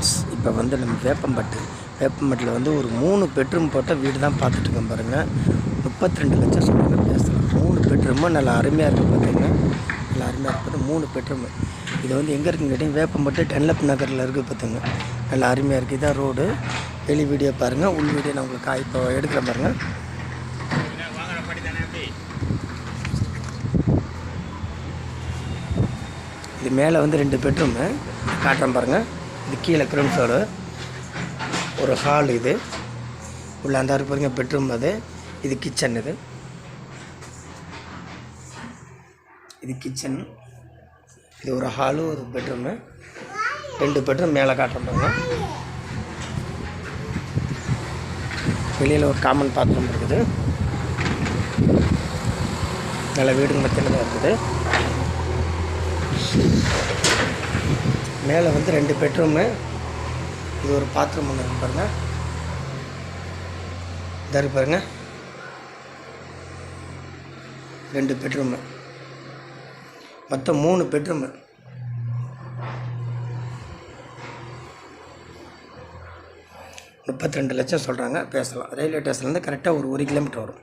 Friends, இப்போ வந்து நம்ம வேப்பம்பட்டில் வந்து ஒரு 3 பெட்ரூம் போட்ட வீடு தான் பார்த்துட்ருக்கோம் பாருங்கள். 32 லட்சம் சொல்லுங்க பேசலாம். 3 பெட்ரூமும் நல்லா அருமையாக இருக்குது பார்த்திங்கன்னா. நல்லா அருமையாக இருக்குது 3 பெட்ரூமு. இது வந்து எங்கே இருக்குன்னு கேட்டிங்க, வேப்பம்பட்டு டென்லப் நகரில் இருக்குது பார்த்துங்க. நல்லா அருமையாக இருக்குது. இதான் ரோடு. வெளி வீடியோ பாருங்கள், உள் வீடியோ நான் உங்களுக்கு இப்போ எடுக்கிறேன் பாருங்கள். இது மேலே வந்து 2 பெட்ரூமு காட்டுறேன் பாருங்கள். இது கீழே கிரவுண்ட் ஃப்ளோரு ஒரு ஹால். இது உள்ள அந்த பாருங்க பெட்ரூம். இது கிச்சன். இது கிச்சன். இது ஒரு ஹாலு ஒரு பெட்ரூமு. 2 பெட்ரூம் மேலே காட்டுறேன் பாருங்கள். வெளியில் ஒரு காமன் பாத்ரூம் இருக்குது. நல்ல வீடுங்க மத்தியில் தான் இருக்குது. மேலே வந்து 2 பெட்ரூமு. இது ஒரு பாத்ரூம் ஒன்று இருக்கு பாருங்கள். இதாக இருக்கு பாருங்கள். 2 பெட்ரூமு, மொத்தம் 3 பெட்ரூமு. $32 லட்சம் சொல்கிறாங்க. பேசலாம். ரயில்வே ஸ்டேஷன்லேருந்து கரெக்டாக ஒரு 1 கிலோமீட்டர் வரும்.